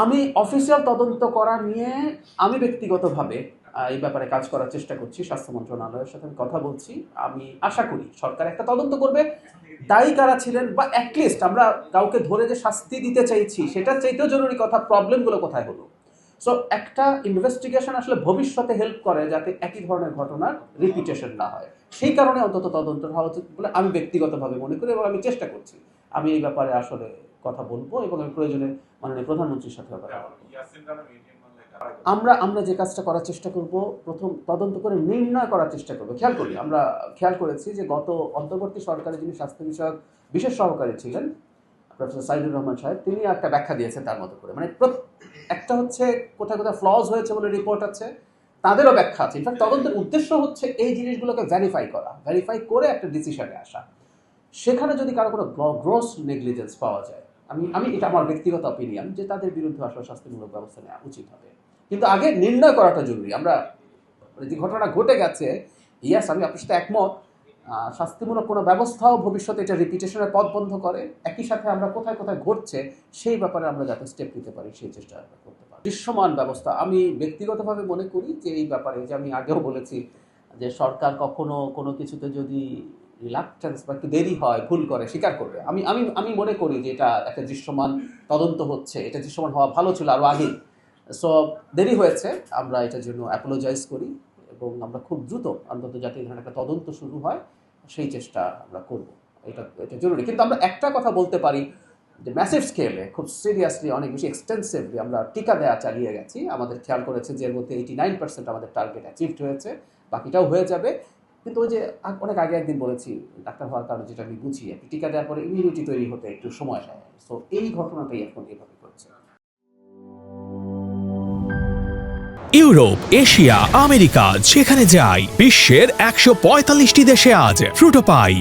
আমি অফিসিয়াল তদন্ত করা নিয়ে আমি ব্যক্তিগতভাবে এই ব্যাপারে কাজ করার চেষ্টা করছি। স্বাস্থ্য মন্ত্রণালয়ের সাথে আমি কথা বলছি। আমি আশা করি সরকার একটা তদন্ত করবে, দায়ী কারা ছিলেন, বা অ্যাটলিস্ট আমরা কাউকে ধরে যে শাস্তি দিতে চাইছি সেটার চাইতেও জরুরি কথা প্রবলেমগুলো কোথায় হলো। সো একটা ইনভেস্টিগেশন আসলে ভবিষ্যতে হেল্প করে যাতে একই ধরনের ঘটনার রিপিটেশন না হয়। সেই কারণে অন্তত তদন্ত হওয়া উচিত বলে আমি ব্যক্তিগতভাবে মনে করি এবং আমি চেষ্টা করছি। আমি এই ব্যাপারে আসলে কথা বলবো এবং আমি প্রয়োজনে মাননীয় প্রধানমন্ত্রীর সাথে কথা বলবো। আমরা আমরা যে কাজটা করার চেষ্টা করব, প্রথম তদন্ত করে নির্ণয় করার চেষ্টা করব। আমরা খেয়াল করেছি যে গত অন্তর্বর্তী সরকারে যিনি স্বাস্থ্য বিষয়ক বিশেষ সহকারী ছিলেন প্রফেসর সাইদুর রহমান সাহেব, তিনি একটা ব্যাখ্যা দিয়েছেন তার মতো করে। মানে একটা হচ্ছে কোথায় কোথায় ফ্লজ হয়েছে বলে রিপোর্ট আছে, তাদেরও ব্যাখ্যা আছে। ইনফ্যাক্ট তদন্তের উদ্দেশ্য হচ্ছে এই জিনিসগুলোকে ভেরিফাই করে একটা ডিসিশনে আসা। সেখানে যদি কারো কোনো গ্রস নেগলিজেন্স পাওয়া যায়, আমি এটা আমার ব্যক্তিগত অপিনিয়ন যে তাদের বিরুদ্ধে আসলে শাস্তিমূলক ব্যবস্থা নেওয়া উচিত হবে। কিন্তু আগে নির্ণয় করাটা জরুরি। আমরা যে ঘটনা ঘটে গেছে, ইয়াস আমি আপনার সাথে একমত, শাস্তিমূলক কোনো ব্যবস্থাও ভবিষ্যতে এটা রিপিটেশনের পথ বন্ধ করে। একই সাথে আমরা কোথায় কোথায় ঘটছে সেই ব্যাপারে আমরা যাতে স্টেপ নিতে পারি সেই চেষ্টা আমরা করতে পারি। দৃশ্যমান ব্যবস্থা আমি ব্যক্তিগতভাবে মনে করি যে এই ব্যাপারে, যে আমি আগেও বলেছি যে সরকার কখনো কোনো কিছুতে যদি রিলাক্টেন্স বা একটু দেরি হয়, ভুল করে, স্বীকার করবে। আমি আমি আমি মনে করি যে এটা একটা দৃশ্যমান তদন্ত হচ্ছে, এটা দৃশ্যমান হওয়া ভালো ছিল আরও আগে। সো দেরি হয়েছে, আমরা এটার জন্য অ্যাপোলোজাইজ করি এবং আমরা খুব দ্রুত অন্তত যাতে এই ধরনের একটা তদন্ত শুরু হয় সেই চেষ্টা আমরা করব। এটা এটা জরুরি। কিন্তু আমরা একটা কথা বলতে পারি যে ম্যাসিভ স্কেলে খুব সিরিয়াসলি অনেক বেশি এক্সটেন্সিভলি আমরা টিকা দেওয়া চালিয়ে গেছি। আমাদের খেয়াল করেছে যে এর মধ্যে 89% আমাদের টার্গেট অ্যাচিভড হয়েছে, বাকিটাও হয়ে যাবে। কিন্তু ওই যে অনেক আগে একদিন বলেছি, ডাক্তার হওয়ার কারণে যেটা আমি বুঝি, টিকা দেওয়ার পরে ইমিউনিটি তৈরি হতে একটু সময় নেয়। সো এই ঘটনাটাই এখন এভাবে ঘটছে। ইউরোপ, এশিয়া, আমেরিকা যেখানে যাই, বিশ্বের 145টি দেশে আজ ফ্রুটো পাই।